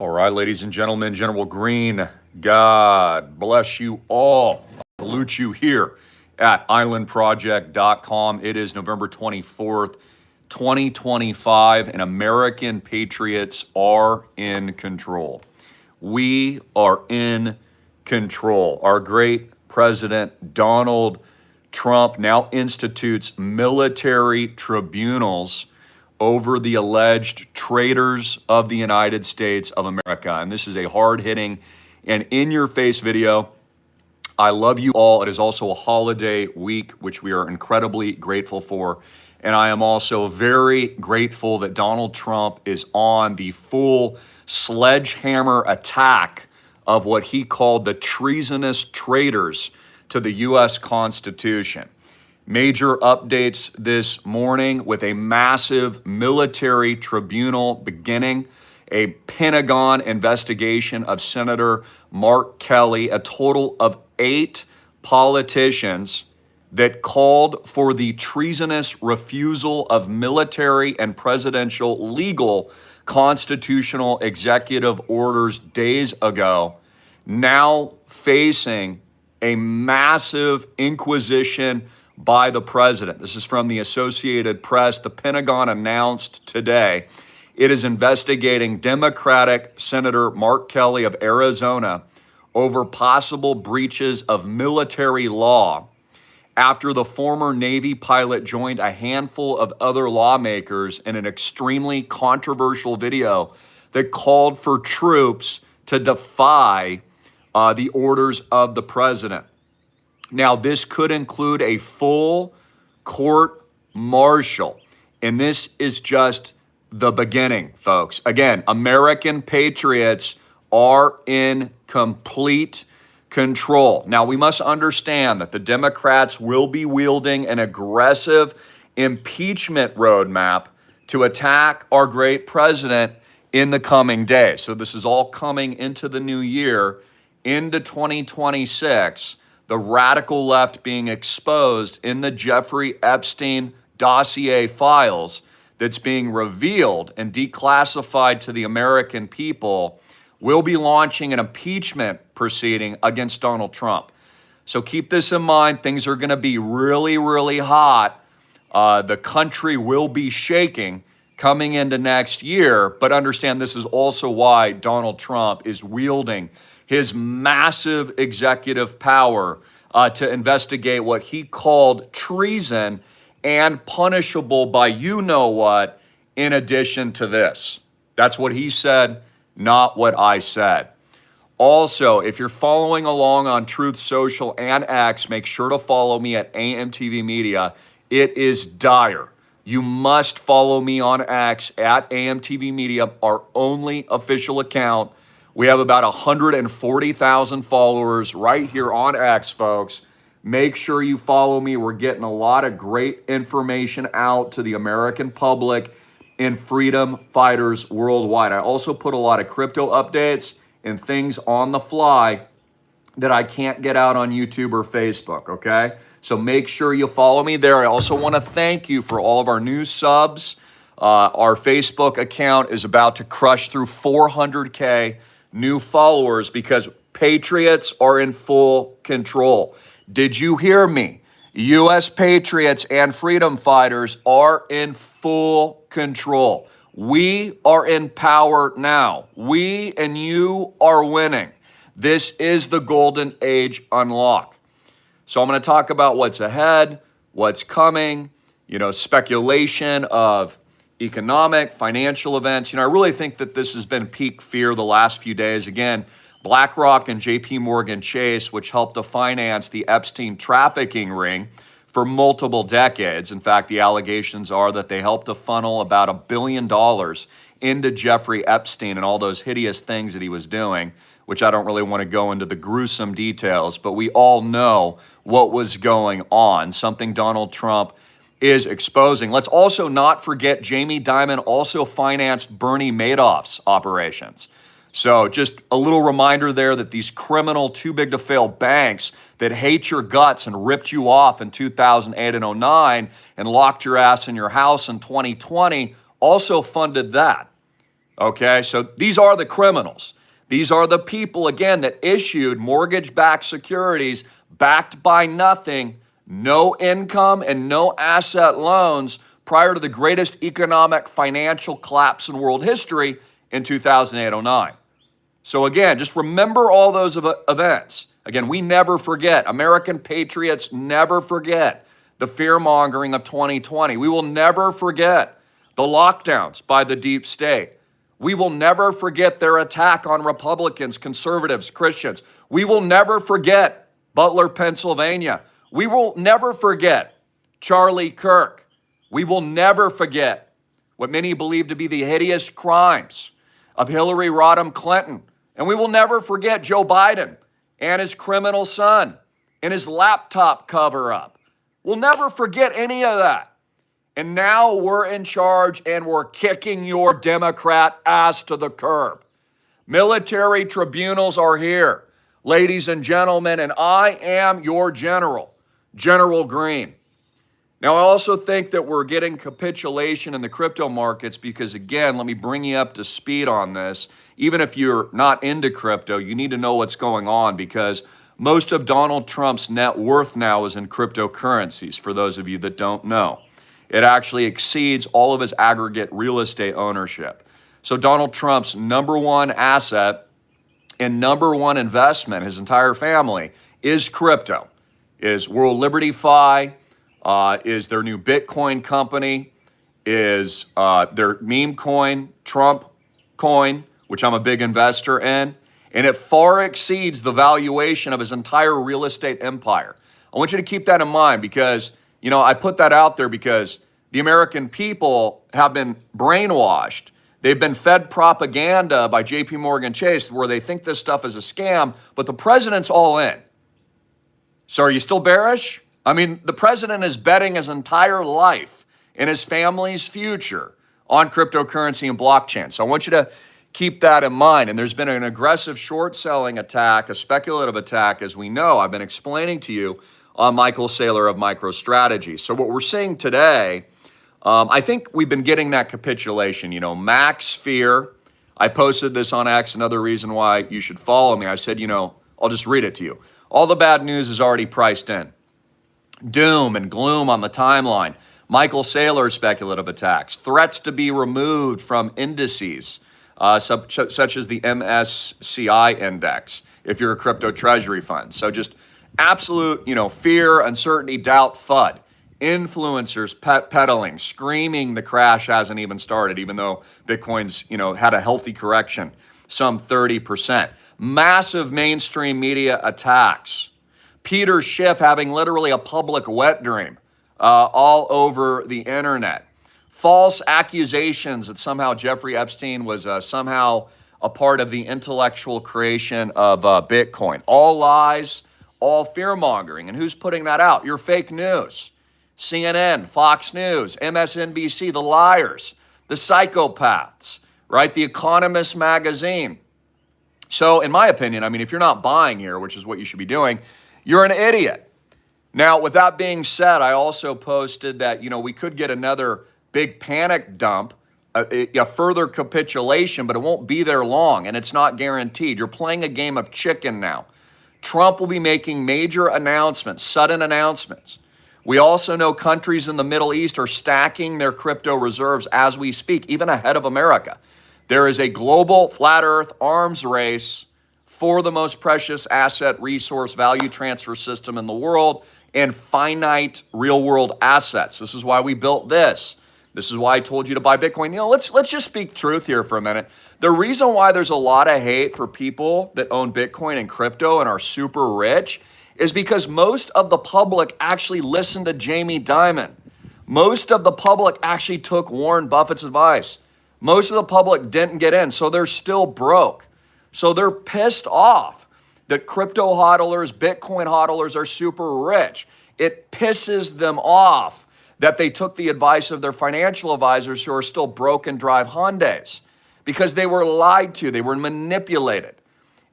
All right, ladies and gentlemen, General Greene, God bless you all. I salute you here at islandproject.com. It is November 24th, 2025, and American patriots are in control. We are in control. Our great President Donald Trump now institutes military tribunals over the alleged traitors of the United States of America. And this is a hard-hitting and in-your-face video. I love you all. It is also a holiday week, which we are incredibly grateful for. And I am also very grateful that Donald Trump is on the full sledgehammer attack of what he called the treasonous traitors to the U.S. Constitution. Major updates this morning with a massive military tribunal beginning, a Pentagon investigation of Senator Mark Kelly, a total of 8 politicians that called for the treasonous refusal of military and presidential legal constitutional executive orders days ago, now facing a massive inquisition by the president. This is from the Associated Press. The Pentagon announced today it is investigating Democratic Senator Mark Kelly of Arizona over possible breaches of military law after the former Navy pilot joined a handful of other lawmakers in an extremely controversial video that called for troops to defy the orders of the president. Now, this could include a full court martial, and this is just the beginning, folks. Again, American patriots are in complete control. Now, we must understand that the Democrats will be wielding an aggressive impeachment roadmap to attack our great president in the coming days. So this is all coming into the new year, into 2026. The radical left being exposed in the Jeffrey Epstein dossier files that's being revealed and declassified to the American people will be launching an impeachment proceeding against Donald Trump. So keep this in mind. Things are going to be really, really hot. The country will be shaking coming into next year, but understand this is also why Donald Trump is wielding his massive executive power to investigate what he called treason and punishable by you know what, in addition to this. That's what he said, not what I said. Also, if you're following along on Truth Social and X, make sure to follow me at AMTV Media. It is dire. You must follow me on X at AMTV Media, our only official account. We have about 140,000 followers right here on X, folks. Make sure you follow me. We're getting a lot of great information out to the American public and freedom fighters worldwide. I also put a lot of crypto updates and things on the fly that I can't get out on YouTube or Facebook, okay? So make sure you follow me there. I also want to thank you for all of our new subs. Our Facebook account is about to crush through 400K new followers because patriots are in full control. Did you hear me? U.S. patriots and freedom fighters are in full control. We are in power now. We and you are winning. This is the golden age unlock. So I'm going to talk about what's ahead, what's coming, speculation of economic, financial events. I really think that this has been peak fear the last few days. Again, BlackRock and JP Morgan Chase, which helped to finance the Epstein trafficking ring for multiple decades. In fact, the allegations are that they helped to funnel about $1 billion into Jeffrey Epstein and all those hideous things that he was doing, which I don't really want to go into the gruesome details, but we all know what was going on, something Donald Trump is exposing. Let's also not forget Jamie Dimon also financed Bernie Madoff's operations. So just a little reminder there that these criminal too big to fail banks that hate your guts and ripped you off in 2008 and 09 and locked your ass in your house in 2020 also funded that. Okay, so these are the criminals. These are the people, again, that issued mortgage-backed securities backed by nothing, no income and no asset loans prior to the greatest economic financial collapse in world history in 2008-09. So again, just remember all those events. Again, we never forget. American patriots never forget the fear-mongering of 2020. We will never forget the lockdowns by the deep state. We will never forget their attack on Republicans, conservatives, Christians. We will never forget Butler, Pennsylvania. We will never forget Charlie Kirk. We will never forget what many believe to be the hideous crimes of Hillary Rodham Clinton. And we will never forget Joe Biden and his criminal son and his laptop cover-up. We'll never forget any of that. And now we're in charge and we're kicking your Democrat ass to the curb. Military tribunals are here, ladies and gentlemen, and I am your general, General Greene. Now, I also think that we're getting capitulation in the crypto markets because, again, let me bring you up to speed on this. Even if you're not into crypto, you need to know what's going on because most of Donald Trump's net worth now is in cryptocurrencies, for those of you that don't know. It actually exceeds all of his aggregate real estate ownership. So Donald Trump's number one asset and number one investment, his entire family, is crypto, is World Liberty Fi, is their new Bitcoin company, is their meme coin, Trump coin, which I'm a big investor in, and it far exceeds the valuation of his entire real estate empire. I want you to keep that in mind because, you know, I put that out there because the American people have been brainwashed. They've been fed propaganda by JP Morgan Chase where they think this stuff is a scam, but the president's all in. So are you still bearish? I mean, the president is betting his entire life and his family's future on cryptocurrency and blockchain. So I want you to keep that in mind. And there's been an aggressive short selling attack, a speculative attack, as we know. I've been explaining to you on Michael Saylor of MicroStrategy. So what we're seeing today, I think we've been getting that capitulation. You know, max fear. I posted this on X, another reason why you should follow me. I said, you know, I'll just read it to you. All the bad news is already priced in. Doom and gloom on the timeline. Michael Saylor speculative attacks. Threats to be removed from indices, such as the MSCI index, if you're a crypto treasury fund. So just absolute, you know, fear, uncertainty, doubt, FUD. Influencers peddling, screaming the crash hasn't even started, even though Bitcoin's, you know, had a healthy correction, some 30%. Massive mainstream media attacks. Peter Schiff having literally a public wet dream all over the internet. False accusations that somehow Jeffrey Epstein was somehow a part of the intellectual creation of Bitcoin. All lies, all fear-mongering. And who's putting that out? Your fake news. CNN, Fox News, MSNBC, the liars, the psychopaths, right? The Economist magazine. So in my opinion, I mean, if you're not buying here, which is what you should be doing, you're an idiot. Now, with that being said, I also posted that, you know, we could get another big panic dump, a further capitulation, but it won't be there long, and it's not guaranteed. You're playing a game of chicken now. Trump will be making major announcements, sudden announcements. We also know countries in the Middle East are stacking their crypto reserves as we speak, even ahead of America. There is a global flat earth arms race for the most precious asset resource value transfer system in the world and finite real world assets. This is why we built this. This is why I told you to buy Bitcoin. You know, let's just speak truth here for a minute. The reason why there's a lot of hate for people that own Bitcoin and crypto and are super rich is because most of the public actually listened to Jamie Dimon. Most of the public actually took Warren Buffett's advice. Most of the public didn't get in, so they're still broke. So they're pissed off that crypto hodlers, Bitcoin hodlers are super rich. It pisses them off that they took the advice of their financial advisors who are still broke and drive Hyundais because they were lied to, they were manipulated.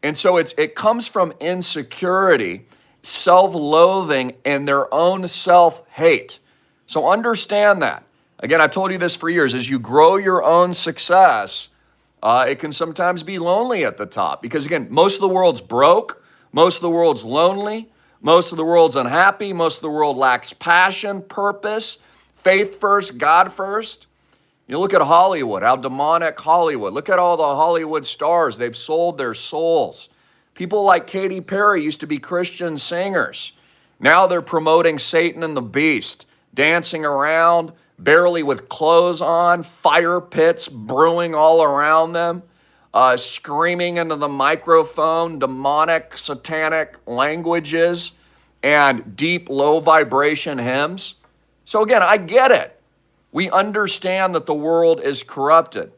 And so it comes from insecurity, self-loathing, and their own self-hate. So understand that. Again, I've told you this for years. As you grow your own success, It can sometimes be lonely at the top because, again, most of the world's broke, most of the world's lonely, most of the world's unhappy, most of the world lacks passion, purpose, faith first, God first. You look at Hollywood, how demonic Hollywood. Look at all the Hollywood stars. They've sold their souls. People like Katy Perry used to be Christian singers. Now they're promoting Satan and the Beast, dancing around, barely with clothes on, fire pits brewing all around them, screaming into the microphone, demonic, satanic languages, and deep, low vibration hymns. So again, I get it. We understand that the world is corrupted.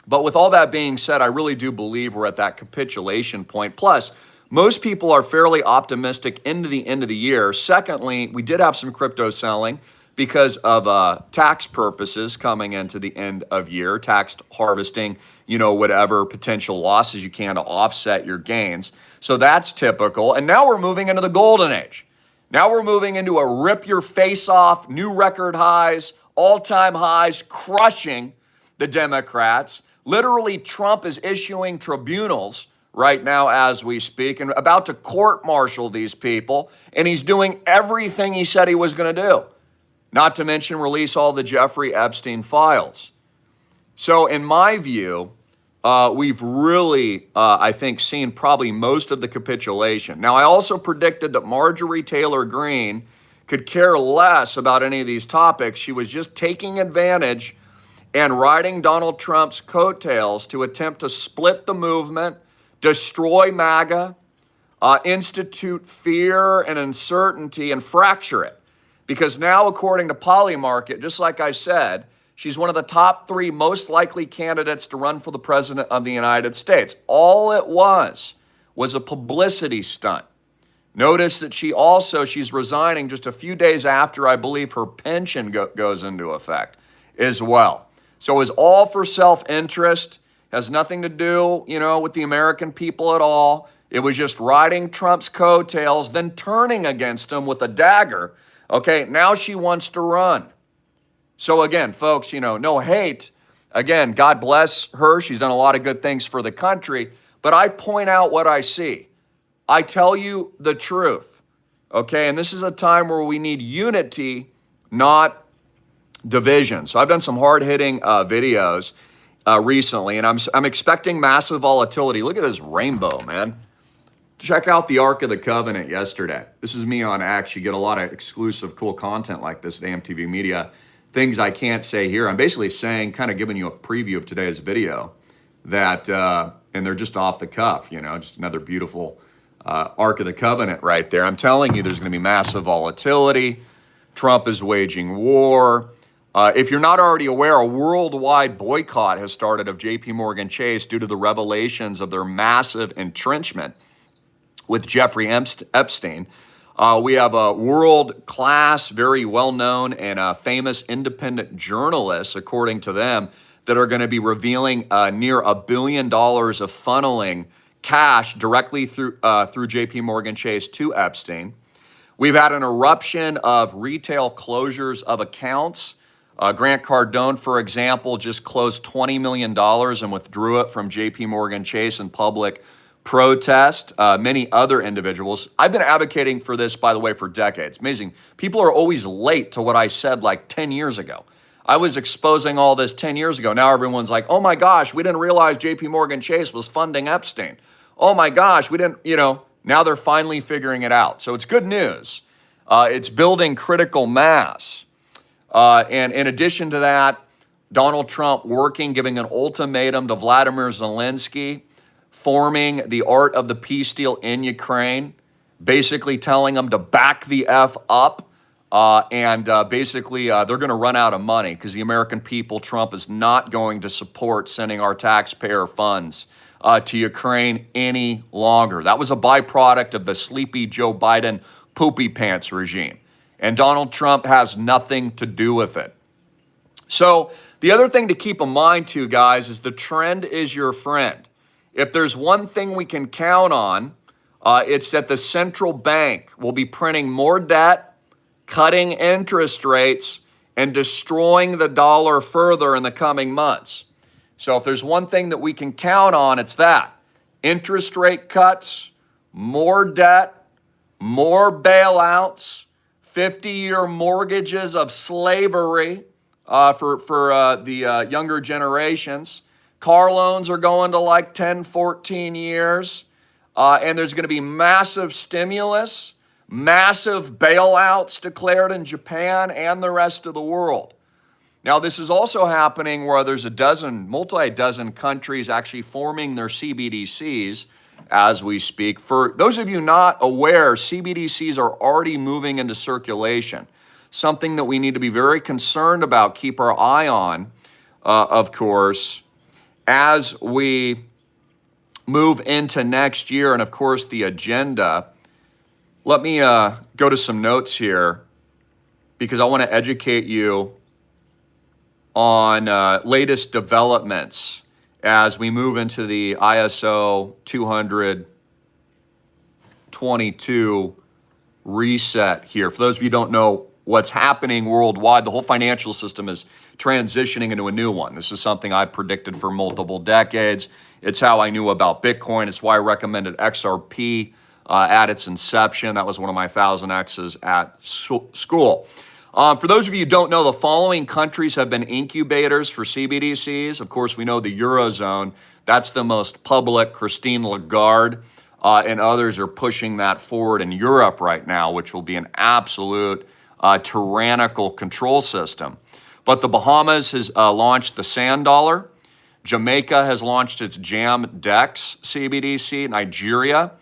But with all that being said, I really do believe we're at that capitulation point. Plus, most people are fairly optimistic into the end of the year. Secondly, we did have some crypto selling because of tax purposes coming into the end of year, tax harvesting, whatever potential losses you can to offset your gains. So that's typical. And now we're moving into the golden age. Now we're moving into a rip your face off, new record highs, all-time highs, crushing the Democrats. Literally, Trump is issuing tribunals right now as we speak and about to court-martial these people, and he's doing everything he said he was going to do, not to mention release all the Jeffrey Epstein files. So in my view, we've really, I think, seen probably most of the capitulation. Now, I also predicted that Marjorie Taylor Greene could care less about any of these topics. She was just taking advantage and riding Donald Trump's coattails to attempt to split the movement, destroy MAGA, institute fear and uncertainty, and fracture it. Because now, according to Polymarket, just like I said, she's one of the top 3 most likely candidates to run for the president of the United States. All it was a publicity stunt. Notice that she's resigning just a few days after, I believe, her pension goes into effect as well. So it's all for self-interest, has nothing to do, with the American people at all. It was just riding Trump's coattails, then turning against him with a dagger. Okay, now she wants to run. So again, folks, no hate. Again, God bless her. She's done a lot of good things for the country, but I point out what I see. I tell you the truth, okay? And this is a time where we need unity, not division. So I've done some hard-hitting videos recently, and I'm expecting massive volatility. Look at this rainbow, man. Check out the Ark of the Covenant yesterday. This is me on X. You get a lot of exclusive, cool content like this at AMTV Media. Things I can't say here. I'm basically saying, kind of giving you a preview of today's video that, and they're just off the cuff, just another beautiful Ark of the Covenant right there. I'm telling you, there's going to be massive volatility. Trump is waging war. If you're not already aware, a worldwide boycott has started of JP Morgan Chase due to the revelations of their massive entrenchment with Jeffrey Epstein. We have a world-class, very well-known and famous independent journalists, according to them, that are going to be revealing near $1 billion of funneling cash directly through JP Morgan Chase to Epstein. We've had an eruption of retail closures of accounts. Grant Cardone, for example, just closed $20 million and withdrew it from JP Morgan Chase in public protest. Many other individuals. I've been advocating for this, by the way, for decades. Amazing. People are always late to what I said like 10 years ago. I was exposing all this 10 years ago. Now everyone's like, oh my gosh, we didn't realize JP Morgan Chase was funding Epstein. Oh my gosh, we didn't, now they're finally figuring it out. So it's good news. It's building critical mass. And in addition to that, Donald Trump giving an ultimatum to Vladimir Zelensky, forming the art of the peace deal in Ukraine, basically telling them to back the F up. Basically, they're going to run out of money because the American people, Trump is not going to support sending our taxpayer funds to Ukraine any longer. That was a byproduct of the sleepy Joe Biden poopy pants regime. And Donald Trump has nothing to do with it. So the other thing to keep in mind too, guys, is the trend is your friend. If there's one thing we can count on, it's that the central bank will be printing more debt, cutting interest rates, and destroying the dollar further in the coming months. So if there's one thing that we can count on, it's that. Interest rate cuts, more debt, more bailouts, 50-year mortgages of slavery for the younger generations. Car loans are going to like 10, 14 years. And there's going to be massive stimulus, massive bailouts declared in Japan and the rest of the world. Now, this is also happening where there's multi-dozen countries actually forming their CBDCs as we speak. For those of you not aware, CBDCs are already moving into circulation, something that we need to be very concerned about, keep our eye on, of course, as we move into next year. And of course, the agenda. Let me go to some notes here because I want to educate you on latest developments as we move into the ISO 20022 reset here. For those of you who don't know what's happening worldwide, the whole financial system is transitioning into a new one. This is something I've predicted for multiple decades. It's how I knew about Bitcoin. It's why I recommended XRP at its inception. That was one of my 1000Xs at school. For those of you who don't know, the following countries have been incubators for CBDCs. Of course, we know the Eurozone. That's the most public. Christine Lagarde and others are pushing that forward in Europe right now, which will be an absolute tyrannical control system. But the Bahamas has launched the sand dollar. Jamaica has launched its Jam Dex CBDC. Nigeria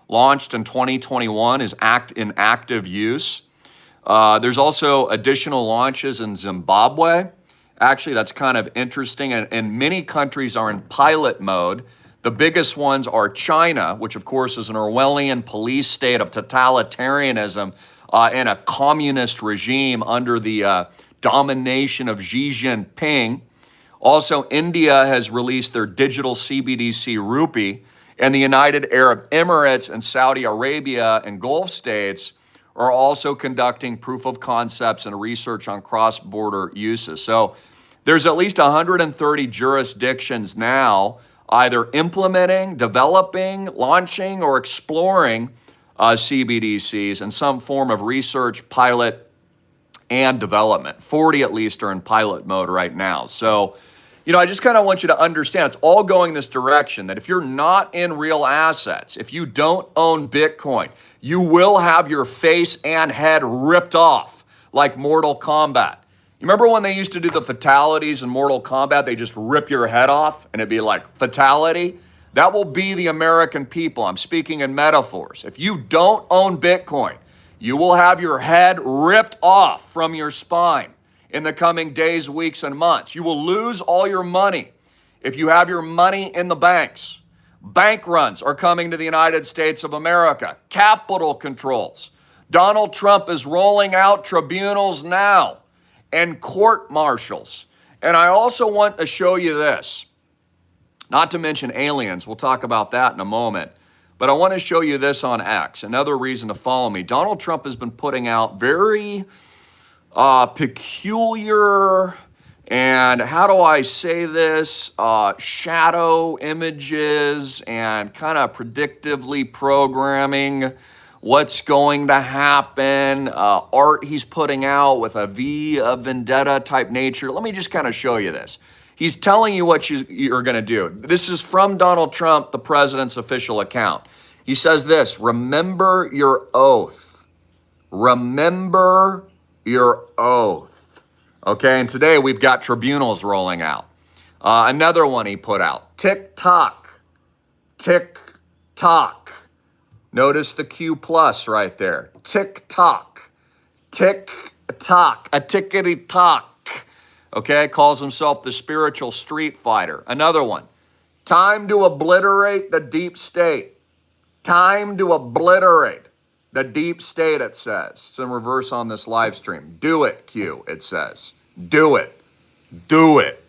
launched in 2021 is in active use. There's also additional launches in Zimbabwe. Actually, that's kind of interesting. And many countries are in pilot mode. The biggest ones are China, which of course is an Orwellian police state of totalitarianism and a communist regime under the domination of Xi Jinping. Also, India has released their digital CBDC rupee, and the United Arab Emirates and Saudi Arabia and Gulf states are also conducting proof of concepts and research on cross-border uses. So there's at least 130 jurisdictions now either implementing, developing, launching, or exploring CBDCs in some form of research, pilot, and development. 40 at least are in pilot mode right now. So, I just kind of want you to understand it's all going this direction, that if you're not in real assets, if you don't own Bitcoin, you will have your face and head ripped off like Mortal Kombat. You remember when they used to do the fatalities in Mortal Kombat? They just rip your head off and it'd be like fatality. That will be the American people. I'm speaking in metaphors. If you don't own Bitcoin, you will have your head ripped off from your spine in the coming days, weeks, and months. You will lose all your money if you have your money in the banks. Bank runs are coming to the United States of America. Capital controls. Donald Trump is rolling out tribunals now and court martials. And I also want to show you this, not to mention aliens. We'll talk about that in a moment. But I want to show you this on X, another reason to follow me. Donald Trump has been putting out very peculiar, and how do I say this, shadow images and kind of predictively programming what's going to happen, art he's putting out with a V of vendetta type nature. Let me just kind of show you this. He's telling you what you're going to do. This is from Donald Trump, the president's official account. He says this: remember your oath. Remember your oath. Okay, and today we've got tribunals rolling out. Another one he put out, tick-tock, tick-tock. Notice the Q plus right there, tick-tock, tick-tock, a tickety-tock. Okay, calls himself the spiritual street fighter. Another one, time to obliterate the deep state. Time to obliterate the deep state, it says. It's in reverse on this live stream. Do it, Q, it says. Do it. Do it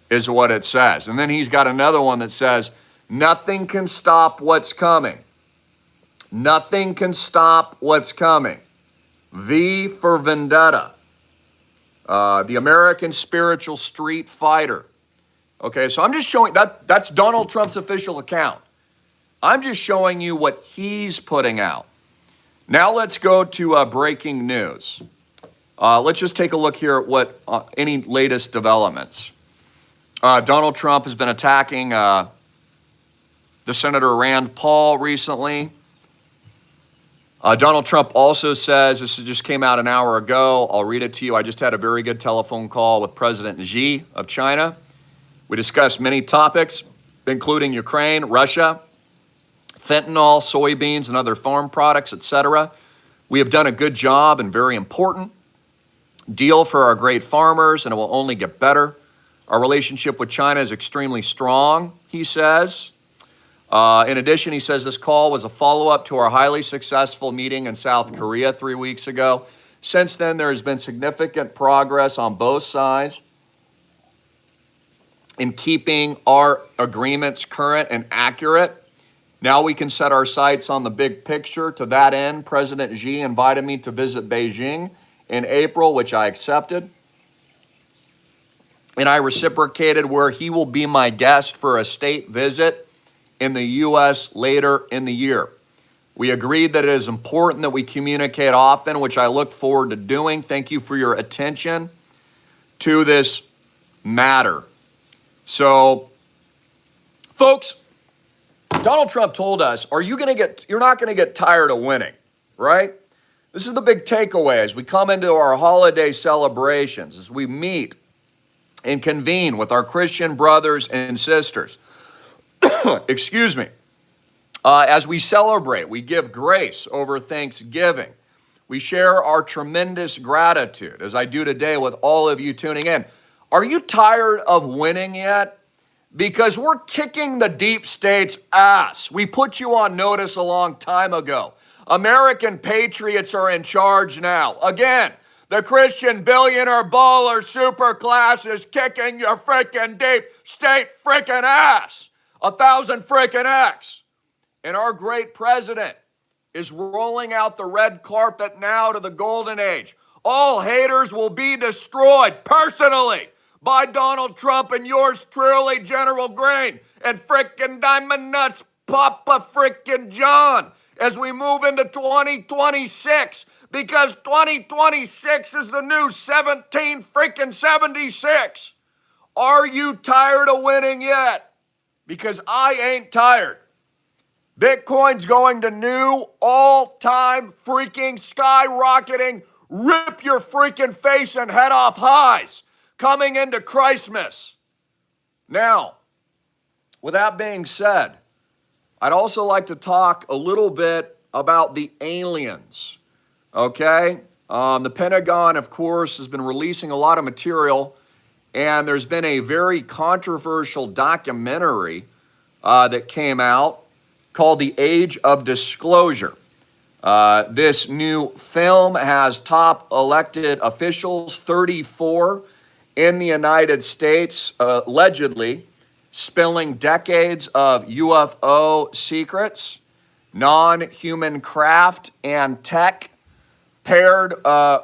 is what it says. And then he's got another one that says, nothing can stop what's coming. Nothing can stop what's coming. V for vendetta. The American spiritual street fighter. Okay, so I'm just showing that's Donald Trump's official account. I'm just showing you what he's putting out. Now let's go to breaking news. Let's just take a look here at what any latest developments. Donald Trump has been attacking the Senator Rand Paul recently. Donald Trump also says, this just came out an hour ago, I'll read it to you. I just had a very good telephone call with President Xi of China. We discussed many topics, including Ukraine, Russia, fentanyl, soybeans, and other farm products, etc. We have done a good job and very important deal for our great farmers, and it will only get better. Our relationship with China is extremely strong, he says. In addition, he says this call was a follow-up to our highly successful meeting in South Korea 3 weeks ago. Since then, there has been significant progress on both sides in keeping our agreements current and accurate. Now we can set our sights on the big picture. To that end, President Xi invited me to visit Beijing in April, which I accepted. And I reciprocated where he will be my guest for a state visit in the U.S. later in the year. We agreed that it is important that we communicate often, which I look forward to doing. Thank you for your attention to this matter. So, folks, Donald Trump told us, you're not going to get tired of winning, right? This is the big takeaway as we come into our holiday celebrations, as we meet and convene with our Christian brothers and sisters. Excuse me. As we celebrate, we give grace over Thanksgiving. We share our tremendous gratitude, as I do today with all of you tuning in. Are you tired of winning yet? Because we're kicking the deep state's ass. We put you on notice a long time ago. American patriots are in charge now. Again, the Christian billionaire baller superclass is kicking your freaking deep state freaking ass. 1,000 freaking X. And our great president is rolling out the red carpet now to the golden age. All haters will be destroyed personally by Donald Trump and yours truly, General Greene, and frickin' Diamond Nuts, Papa frickin' John, as we move into 2026, because 2026 is the new 76. Are you tired of winning yet? Because I ain't tired. Bitcoin's going to new all-time freaking skyrocketing, rip your freaking face and head off highs coming into Christmas. Now, with that being said, I'd also like to talk a little bit about the aliens, okay? The Pentagon, of course, has been releasing a lot of material, and there's been a very controversial documentary that came out called The Age of Disclosure. This new film has top elected officials, 34 in the United States, allegedly spilling decades of UFO secrets, non-human craft and tech, paired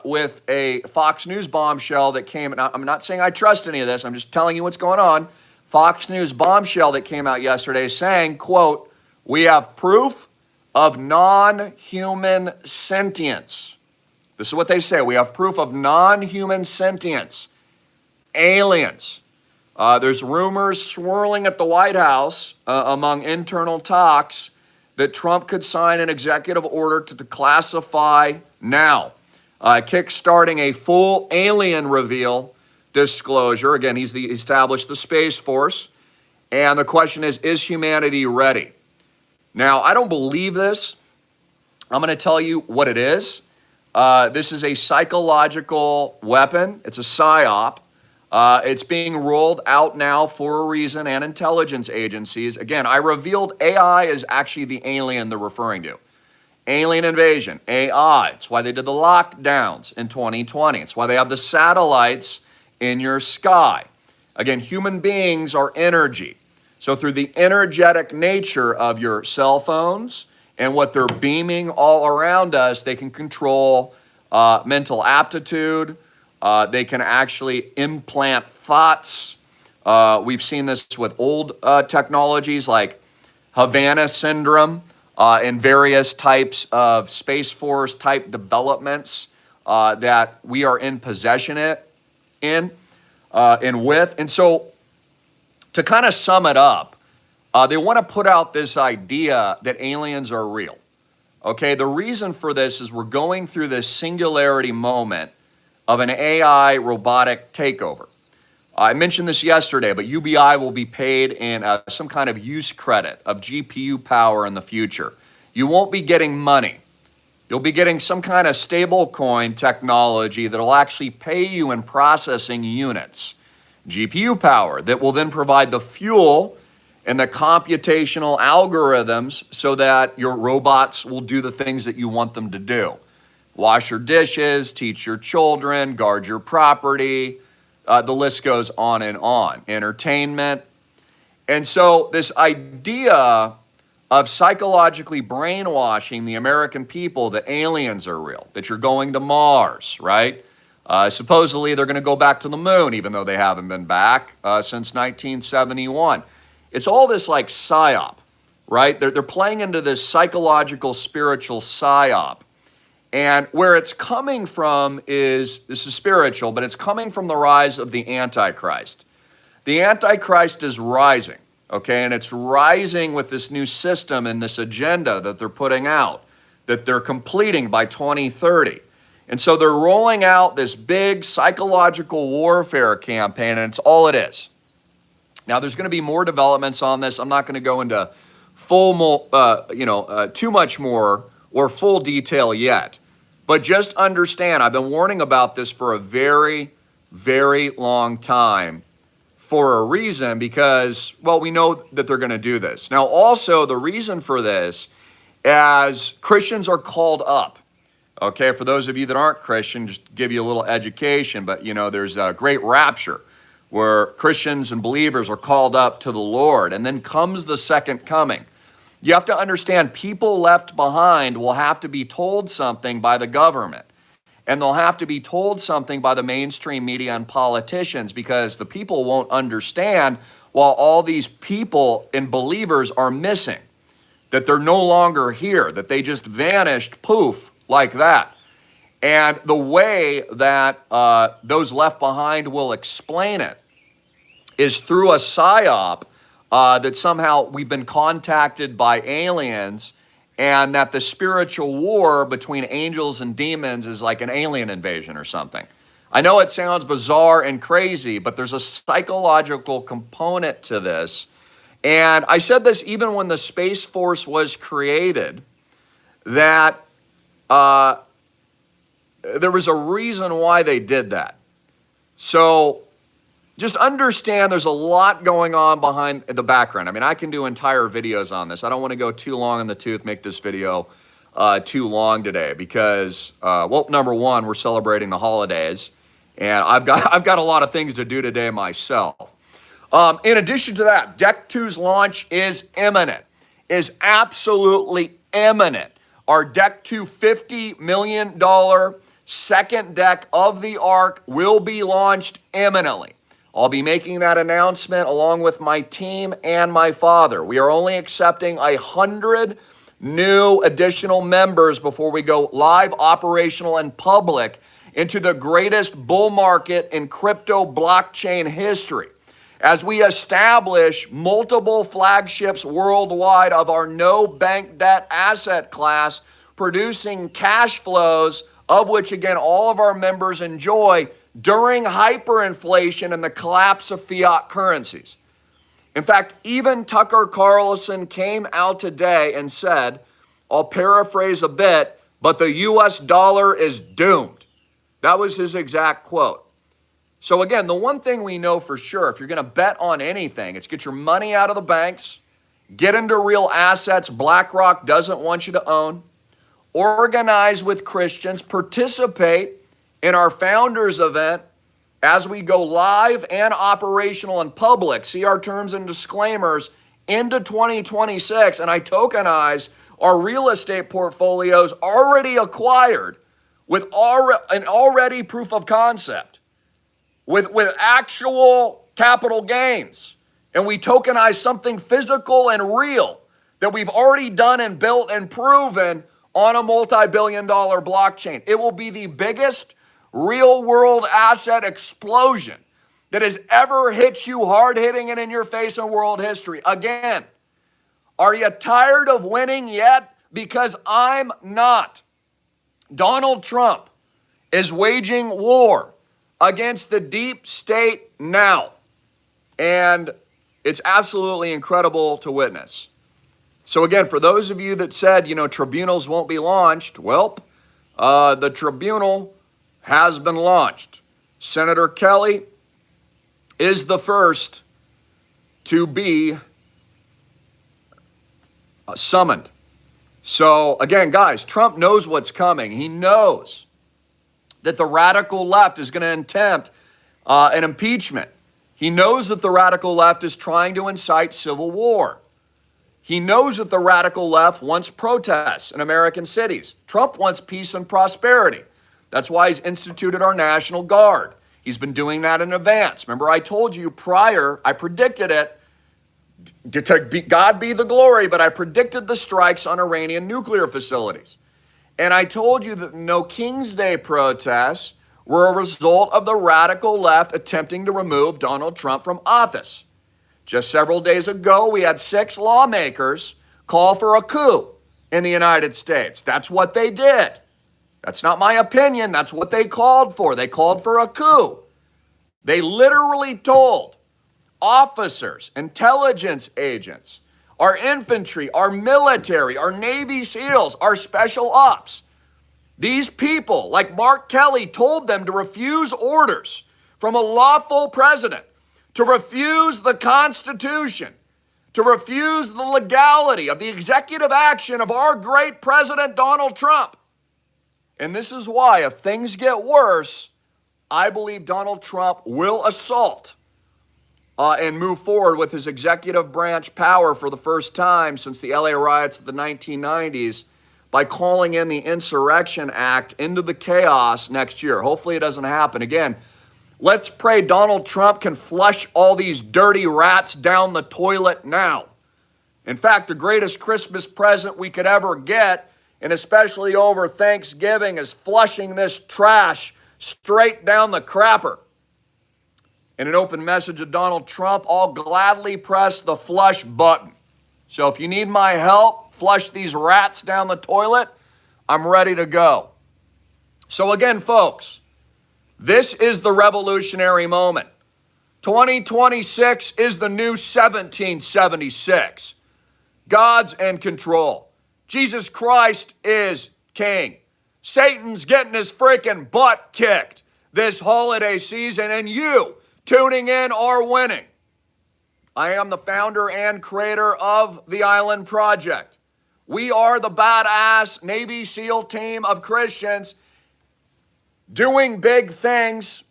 with a Fox News bombshell that came, and I'm not saying I trust any of this, I'm just telling you what's going on. Fox News bombshell that came out yesterday saying, quote, "We have proof of non-human sentience." This is what they say. We have proof of non-human sentience. Aliens. There's rumors swirling at the White House among internal talks that Trump could sign an executive order to declassify now, kickstarting a full alien reveal disclosure. Again, he's established the Space Force. And the question is humanity ready? Now, I don't believe this. I'm going to tell you what it is. This is a psychological weapon. It's a psyop. It's being rolled out now for a reason, and intelligence agencies. Again, I revealed AI is actually the alien they're referring to. Alien invasion, AI. It's why they did the lockdowns in 2020. It's why they have the satellites in your sky. Again, human beings are energy. So through the energetic nature of your cell phones and what they're beaming all around us, they can control mental aptitude. They can actually implant thoughts. We've seen this with old technologies like Havana syndrome and various types of Space Force type developments that we are in possession in and with. And so to kind of sum it up, they want to put out this idea that aliens are real. Okay, the reason for this is we're going through this singularity moment of an AI robotic takeover. I mentioned this yesterday, but UBI will be paid in some kind of use credit of GPU power in the future. You won't be getting money. You'll be getting some kind of stable coin technology that'll actually pay you in processing units, GPU power, that will then provide the fuel and the computational algorithms so that your robots will do the things that you want them to do. Wash your dishes, teach your children, guard your property. The list goes on and on. Entertainment. And so this idea of psychologically brainwashing the American people that aliens are real, that you're going to Mars, right? Supposedly they're going to go back to the moon, even though they haven't been back since 1971. It's all this like psyop, right? They're playing into this psychological, spiritual psyop. And where it's coming from is, this is spiritual, but it's coming from the rise of the Antichrist. The Antichrist is rising, okay? And it's rising with this new system and this agenda that they're putting out, that they're completing by 2030. And so they're rolling out this big psychological warfare campaign, and it's all it is. Now, there's going to be more developments on this. I'm not going to go into too much more or full detail yet. But just understand, I've been warning about this for a very, very long time for a reason because, well, we know that they're going to do this. Now, also, the reason for this, as Christians are called up, okay, for those of you that aren't Christian, just to give you a little education, but, there's a great rapture where Christians and believers are called up to the Lord, and then comes the second coming. You have to understand, people left behind will have to be told something by the government, and they'll have to be told something by the mainstream media and politicians, because the people won't understand while all these people and believers are missing, that they're no longer here, that they just vanished, poof, like that. And the way that those left behind will explain it is through a psyop that somehow we've been contacted by aliens, and that the spiritual war between angels and demons is like an alien invasion or something. I know it sounds bizarre and crazy, but there's a psychological component to this. And I said this even when the Space Force was created, that there was a reason why they did that. So just understand there's a lot going on behind the background. I mean, I can do entire videos on this. I don't want to go too long in the tooth, make this video too long today because, well, number one, we're celebrating the holidays, and I've got a lot of things to do today myself. In addition to that, Deck 2's launch is imminent, is absolutely imminent. Our Deck 2 $50 million second deck of the Ark will be launched imminently. I'll be making that announcement along with my team and my father. We are only accepting 100 new additional members before we go live, operational, and public into the greatest bull market in crypto blockchain history, as we establish multiple flagships worldwide of our no bank debt asset class, producing cash flows of which, again, all of our members enjoy during hyperinflation and the collapse of fiat currencies. In fact, even Tucker Carlson came out today and said, I'll paraphrase a bit, but the US dollar is doomed. That was his exact quote. So again, the one thing we know for sure, if you're going to bet on anything, it's get your money out of the banks, get into real assets BlackRock doesn't want you to own, organize with Christians, participate in our founders event as we go live and operational and public. See our terms and disclaimers into 2026. And I tokenize our real estate portfolios already acquired with an already proof of concept, with actual capital gains and we tokenize something physical and real that we've already done and built and proven on a multi-billion-dollar blockchain. It will be the biggest real-world asset explosion that has ever hit you hard-hitting and in your face in world history. Again, are you tired of winning yet? Because I'm not. Donald Trump is waging war against the deep state now. And it's absolutely incredible to witness. So again, for those of you that said, tribunals won't be launched, well, the tribunal has been launched. Senator Kelly is the first to be summoned. So again, guys, Trump knows what's coming. He knows that the radical left is going to attempt an impeachment. He knows that the radical left is trying to incite civil war. He knows that the radical left wants protests in American cities. Trump wants peace and prosperity. That's why he's instituted our National Guard. He's been doing that in advance. Remember, I told you prior, I predicted it, God be the glory, but I predicted the strikes on Iranian nuclear facilities. And I told you that no King's Day protests were a result of the radical left attempting to remove Donald Trump from office. Just several days ago, we had 6 lawmakers call for a coup in the United States. That's what they did. That's not my opinion. That's what they called for. They called for a coup. They literally told officers, intelligence agents, our infantry, our military, our Navy SEALs, our special ops. These people, like Mark Kelly, told them to refuse orders from a lawful president, to refuse the Constitution, to refuse the legality of the executive action of our great President Donald Trump. And this is why, if things get worse, I believe Donald Trump will assault and move forward with his executive branch power for the first time since the LA riots of the 1990s by calling in the Insurrection Act into the chaos next year. Hopefully it doesn't happen. Again, let's pray Donald Trump can flush all these dirty rats down the toilet now. In fact, the greatest Christmas present we could ever get, and especially over Thanksgiving, is flushing this trash straight down the crapper. In an open message of Donald Trump, I'll gladly press the flush button. So if you need my help, flush these rats down the toilet, I'm ready to go. So again, folks, this is the revolutionary moment. 2026 is the new 1776. God's in control. Jesus Christ is king. Satan's getting his freaking butt kicked this holiday season, and you tuning in are winning. I am the founder and creator of the Island Project. We are the badass Navy SEAL team of Christians doing big things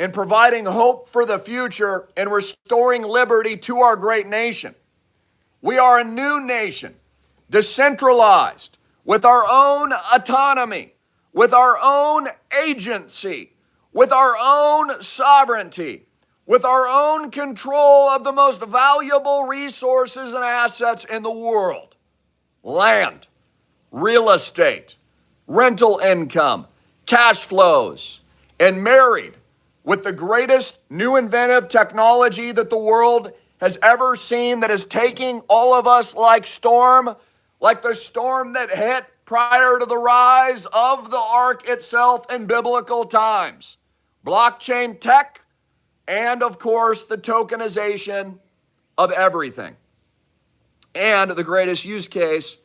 and providing hope for the future and restoring liberty to our great nation. We are a new nation, decentralized, with our own autonomy, with our own agency, with our own sovereignty, with our own control of the most valuable resources and assets in the world. Land, real estate, rental income, cash flows, and married with the greatest new inventive technology that the world has ever seen, that is taking all of us like the storm that hit prior to the rise of the ark itself in biblical times. Blockchain tech, and of course, the tokenization of everything. And the greatest use case,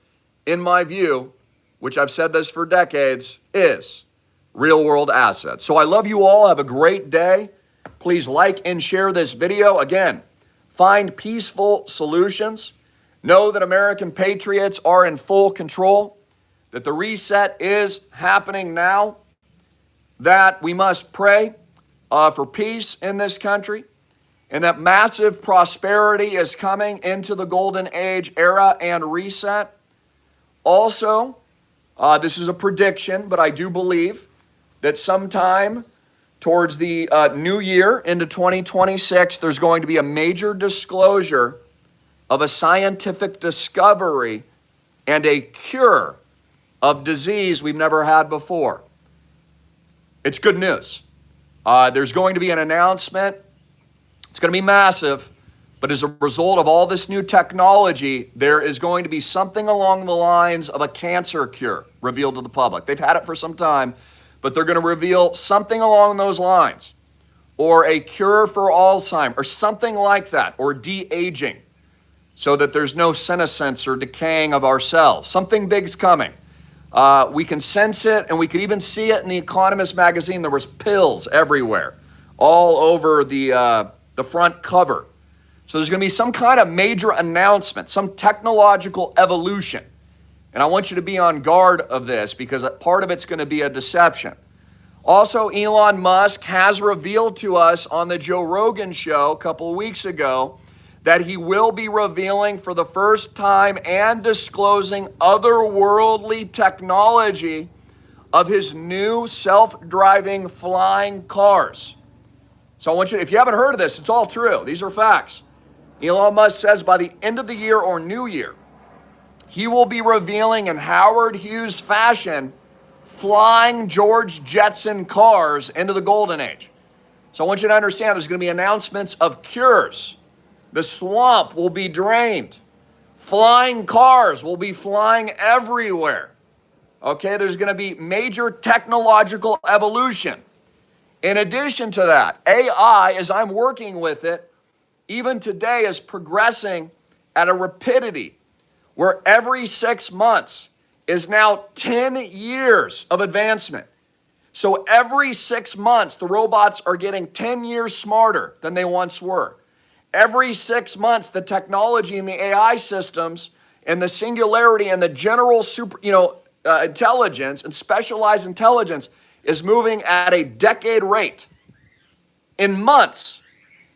in my view, which I've said this for decades, is real world assets. So I love you all. Have a great day. Please like and share this video. Again, find peaceful solutions. Know that American patriots are in full control, that the reset is happening now, that we must pray for peace in this country, and that massive prosperity is coming into the golden age era and reset. Also, this is a prediction, but I do believe that sometime towards the new year into 2026, there's going to be a major disclosure of a scientific discovery and a cure of disease we've never had before. It's good news. There's going to be an announcement. It's going to be massive, but as a result of all this new technology, there is going to be something along the lines of a cancer cure revealed to the public. They've had it for some time, but they're going to reveal something along those lines, or a cure for Alzheimer's, or something like that, or de-aging, so that there's no senescence or decaying of our cells. Something big's coming. We can sense it, and we could even see it in The Economist magazine. There was pills everywhere, all over the front cover. So there's going to be some kind of major announcement, some technological evolution. And I want you to be on guard of this, because part of it's going to be a deception. Also, Elon Musk has revealed to us on the Joe Rogan show a couple of weeks ago that he will be revealing for the first time and disclosing otherworldly technology of his new self-driving flying cars. So I want you, if you haven't heard of this, it's all true. These are facts. Elon Musk says by the end of the year or new year, he will be revealing in Howard Hughes fashion flying George Jetson cars into the golden age. So I want you to understand there's going to be announcements of cures. The swamp will be drained. Flying cars will be flying everywhere. Okay, there's going to be major technological evolution. In addition to that, AI, as I'm working with it, even today is progressing at a rapidity where every 6 months is now 10 years of advancement. So every 6 months, the robots are getting 10 years smarter than they once were. Every 6 months, the technology in the AI systems and the singularity and the general intelligence and specialized intelligence is moving at a decade rate in months.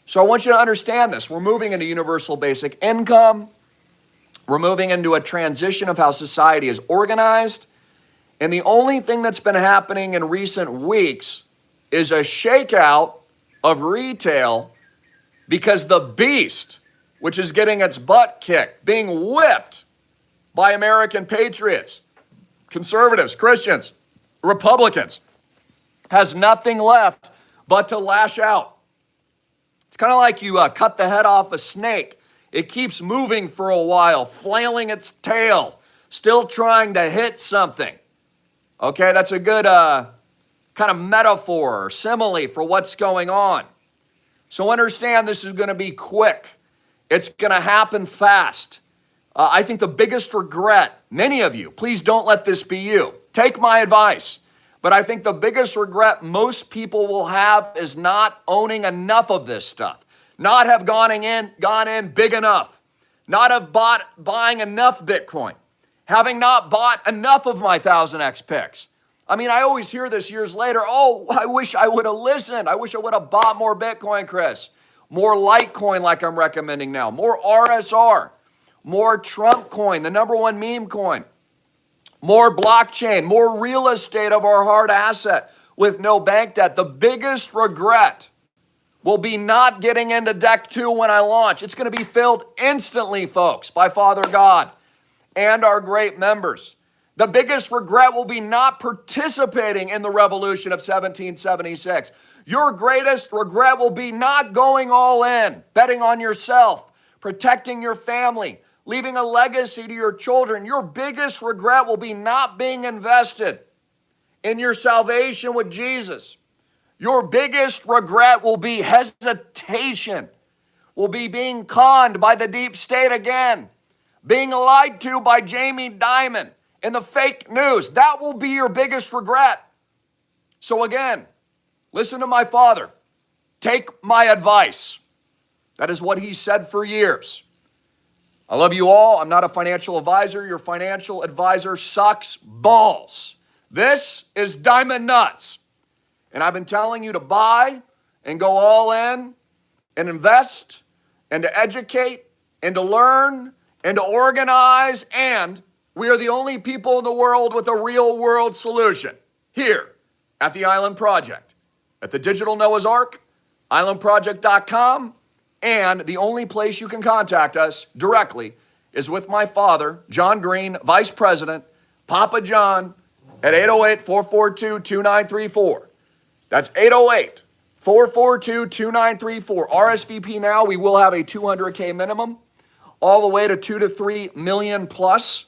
So I want you to understand this. We're moving into universal basic income. We're moving into a transition of how society is organized. And the only thing that's been happening in recent weeks is a shakeout of retail, because the beast, which is getting its butt kicked, being whipped by American patriots, conservatives, Christians, Republicans, has nothing left but to lash out. It's kind of like you cut the head off a snake. It keeps moving for a while, flailing its tail, still trying to hit something. Okay, that's a good kind of metaphor or simile for what's going on. So understand this is going to be quick. It's going to happen fast. I think the biggest regret, many of you, please don't let this be you. Take my advice. But I think the biggest regret most people will have is not owning enough of this stuff. Not have gone in big enough. Not have buying enough Bitcoin. Having not bought enough of my 1000X picks. I mean, I always hear this years later. Oh, I wish I would have listened. I wish I would have bought more Bitcoin, Chris. More Litecoin like I'm recommending now. More RSR. More Trump coin, the #1 meme coin. More blockchain. More real estate of our hard asset with no bank debt. The biggest regret will be not getting into Deck 2 when I launch. It's going to be filled instantly, folks, by Father God and our great members. The biggest regret will be not participating in the revolution of 1776. Your greatest regret will be not going all in, betting on yourself, protecting your family, leaving a legacy to your children. Your biggest regret will be not being invested in your salvation with Jesus. Your biggest regret will be hesitation, will be being conned by the deep state again, being lied to by Jamie Dimon and the fake news. That will be your biggest regret. So again, listen to my father. Take my advice. That is what he said for years. I love you all. I'm not a financial advisor. Your financial advisor sucks balls. This is Diamond Nuts. And I've been telling you to buy and go all in and invest and to educate and to learn and to organize. And we are the only people in the world with a real world solution here at the Island Project. at the Digital Noah's Ark, islandproject.com, and the only place you can contact us directly is with my father, John Greene, Vice President, Papa John, at 808-442-2934. That's 808-442-2934. RSVP now. We will have a 200K minimum, all the way to 2 to 3 million plus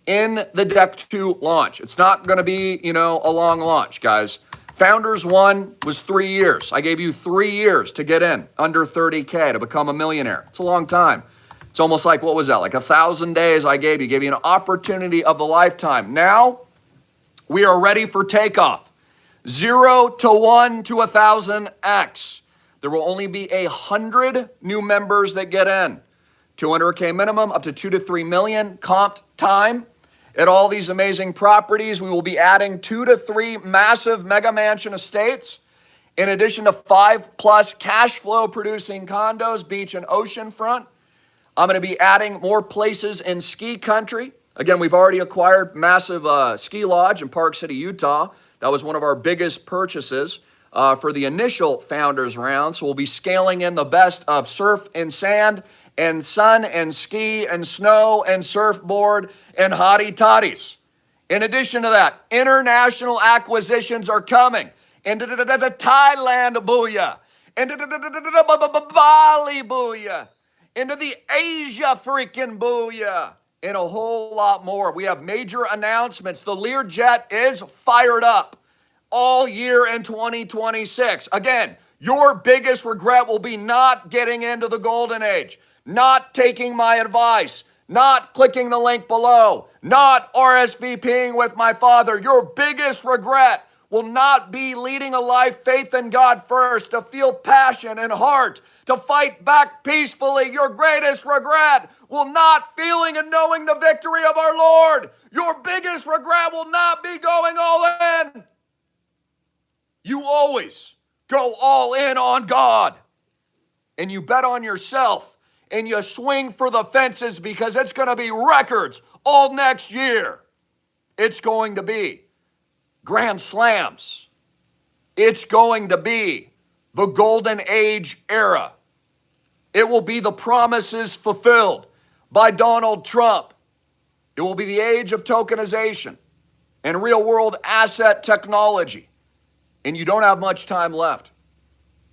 in the Deck 2 launch. It's not going to be, a long launch, guys. Founders 1 was 3 years. I gave you 3 years to get in, under 30K, to become a millionaire. It's a long time. It's almost like, what was that? Like 1,000 days I gave you an opportunity of the lifetime. Now, we are ready for takeoff. 0 to 1 to 1,000x. There will only be 100 new members that get in. 200K minimum, up to 2 to 3 million comped time. At all these amazing properties, we will be adding 2 to 3 massive mega mansion estates, in addition to 5+ cash flow producing condos, beach and ocean front. I'm going to be adding more places in ski country. Again, we've already acquired massive ski lodge in Park City, Utah. That was one of our biggest purchases for the initial founders round. So we'll be scaling in the best of surf and sand and sun and ski and snow and surfboard and hottie toddies. In addition to that, international acquisitions are coming into Thailand, booyah, into Bali, booyah, into the Asia freaking booyah, and a whole lot more. We have major announcements. The Learjet is fired up all year in 2026. Again, your biggest regret will be not getting into the golden age, not taking my advice, not clicking the link below, not RSVPing with my father. Your biggest regret will not be leading a life, faith in God first, to feel passion and heart, to fight back peacefully. Your greatest regret will not feeling and knowing the victory of our Lord. Your biggest regret will not be going all in. You always go all in on God, and you bet on yourself, and you swing for the fences, because it's going to be records all next year. It's going to be grand slams. It's going to be the golden age era. It will be the promises fulfilled by Donald Trump. It will be the age of tokenization and real world asset technology. And you don't have much time left,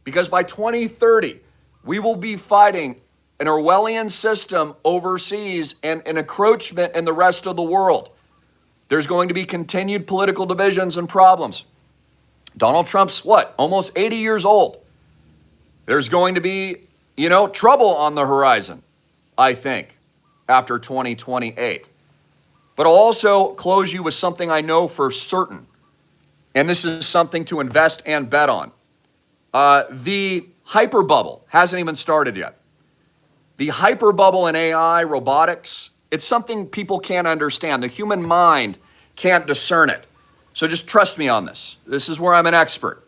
because by 2030, we will be fighting an Orwellian system overseas and an encroachment in the rest of the world. There's going to be continued political divisions and problems. Donald Trump's almost 80 years old. There's going to be, trouble on the horizon, I think, after 2028. But I'll also close you with something I know for certain, and this is something to invest and bet on. The hyper bubble hasn't even started yet. The hyper bubble in AI, robotics, it's something people can't understand. The human mind can't discern it. So just trust me on this. This is where I'm an expert.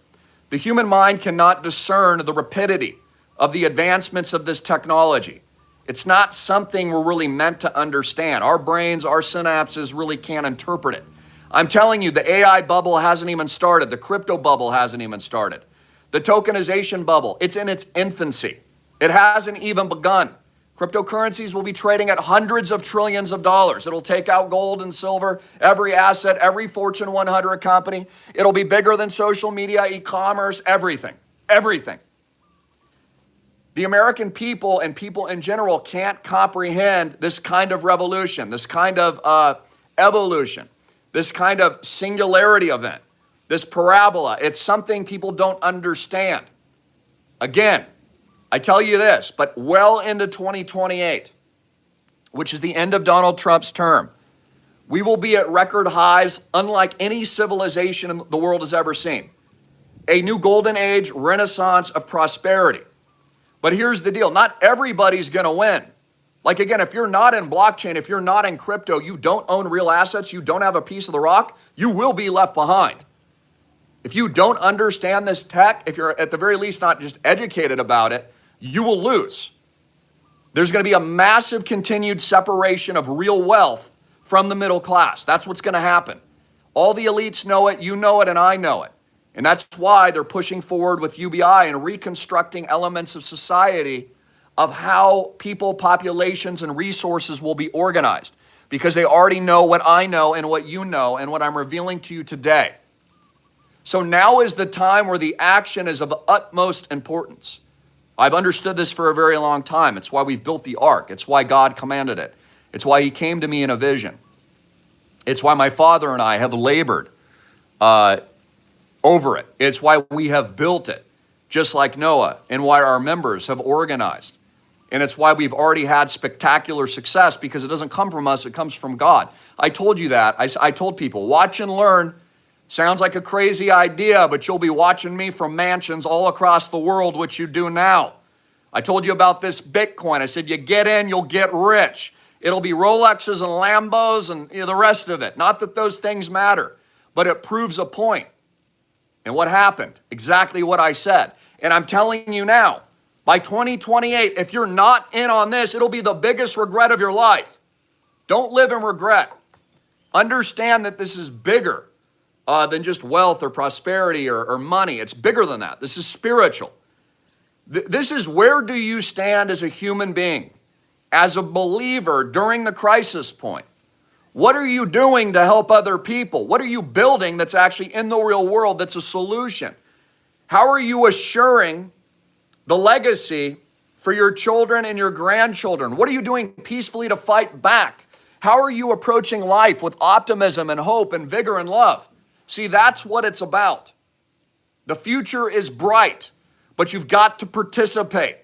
The human mind cannot discern the rapidity of the advancements of this technology. It's not something we're really meant to understand. Our brains, our synapses really can't interpret it. I'm telling you, the AI bubble hasn't even started. The crypto bubble hasn't even started. The tokenization bubble, it's in its infancy. It hasn't even begun. Cryptocurrencies will be trading at hundreds of trillions of dollars. It'll take out gold and silver, every asset, every Fortune 100 company. It'll be bigger than social media, e-commerce, everything. Everything. The American people and people in general can't comprehend this kind of revolution, this kind of evolution, this kind of singularity event, this parabola. It's something people don't understand. Again, I tell you this, but well into 2028, which is the end of Donald Trump's term, we will be at record highs unlike any civilization the world has ever seen. A new golden age renaissance of prosperity. But here's the deal. Not everybody's going to win. Like, again, if you're not in blockchain, if you're not in crypto, you don't own real assets, you don't have a piece of the rock, you will be left behind. If you don't understand this tech, if you're at the very least not just educated about it, you will lose. There's going to be a massive continued separation of real wealth from the middle class. That's what's going to happen. All the elites know it, you know it, and I know it. And that's why they're pushing forward with UBI and reconstructing elements of society of how people, populations, and resources will be organized, because they already know what I know and what you know and what I'm revealing to you today. So now is the time where the action is of utmost importance. I've understood this for a very long time. It's why we've built the ark. It's why God commanded it. It's why he came to me in a vision. It's why my father and I have labored over it. It's why we have built it, just like Noah, and why our members have organized. And it's why we've already had spectacular success, because it doesn't come from us, it comes from God. I told you that. I told people, watch and learn. Sounds like a crazy idea, but you'll be watching me from mansions all across the world, which you do now. I told you about this Bitcoin. I said, you get in, you'll get rich. It'll be Rolexes and Lambos and the rest of it. Not that those things matter, but it proves a point. And what happened? Exactly what I said. And I'm telling you now, by 2028, if you're not in on this, it'll be the biggest regret of your life. Don't live in regret. Understand that this is bigger than just wealth or prosperity or money. It's bigger than that. This is spiritual. This is, where do you stand as a human being, as a believer during the crisis point? What are you doing to help other people? What are you building that's actually in the real world that's a solution? How are you assuring the legacy for your children and your grandchildren? What are you doing peacefully to fight back? How are you approaching life with optimism and hope and vigor and love? See, that's what it's about. The future is bright, but you've got to participate.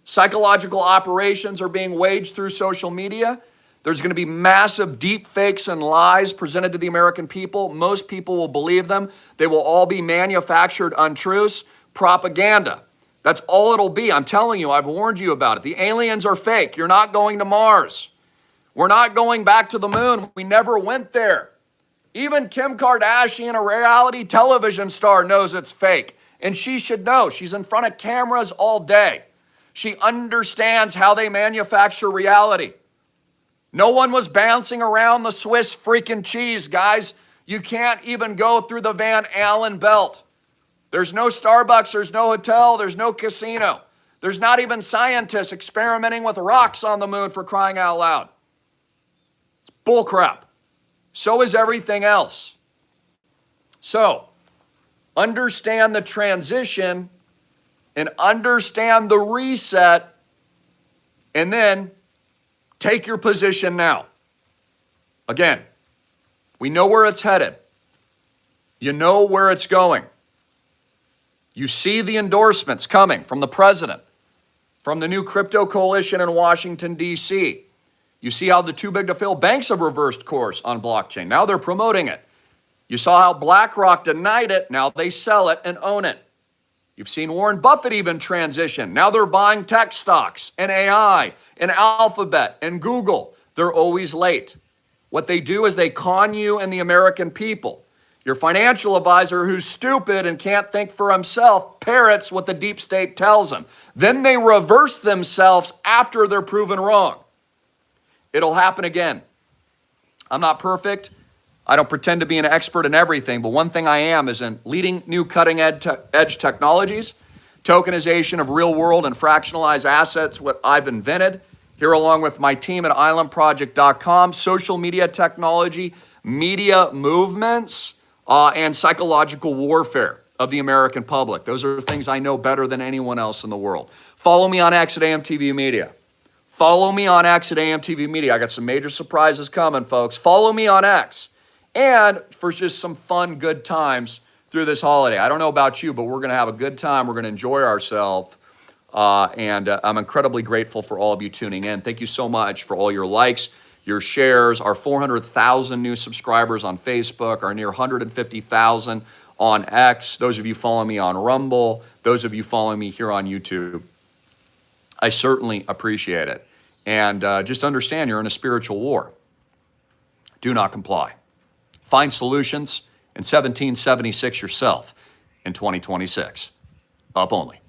Psychological operations are being waged through social media. There's going to be massive deep fakes and lies presented to the American people. Most people will believe them. They will all be manufactured untruths, propaganda. That's all it'll be. I'm telling you, I've warned you about it. The aliens are fake. You're not going to Mars. We're not going back to the moon. We never went there. Even Kim Kardashian, a reality television star, knows it's fake. And she should know. She's in front of cameras all day. She understands how they manufacture reality. No one was bouncing around the Swiss freaking cheese, guys. You can't even go through the Van Allen belt. There's no Starbucks, there's no hotel, there's no casino. There's not even scientists experimenting with rocks on the moon, for crying out loud. It's bullcrap. So is everything else. So, understand the transition and understand the reset, and then take your position now. Again, we know where it's headed. You know where it's going. You see the endorsements coming from the president, from the new crypto coalition in Washington, D.C. You see how the too big to fail banks have reversed course on blockchain. Now they're promoting it. You saw how BlackRock denied it. Now they sell it and own it. You've seen Warren Buffett even transition. Now they're buying tech stocks and AI and Alphabet and Google. They're always late. What they do is they con you and the American people. Your financial advisor, who's stupid and can't think for himself, parrots what the deep state tells them. Then they reverse themselves after they're proven wrong. It'll happen again. I'm not perfect. I don't pretend to be an expert in everything, but one thing I am is in leading new cutting-edge technologies, tokenization of real-world and fractionalized assets, what I've invented, here along with my team at islandproject.com, social media technology, media movements, and psychological warfare of the American public. Those are things I know better than anyone else in the world. Follow me on X at AMTV Media. Follow me on X at AMTV Media. I got some major surprises coming, folks. Follow me on X. And for just some fun, good times through this holiday. I don't know about you, but we're going to have a good time. We're going to enjoy ourselves. And I'm incredibly grateful for all of you tuning in. Thank you so much for all your likes, your shares, our 400,000 new subscribers on Facebook, our near 150,000 on X, those of you following me on Rumble, those of you following me here on YouTube. I certainly appreciate it. And just understand you're in a spiritual war. Do not comply. Find solutions in 1776 yourself in 2026. Up only.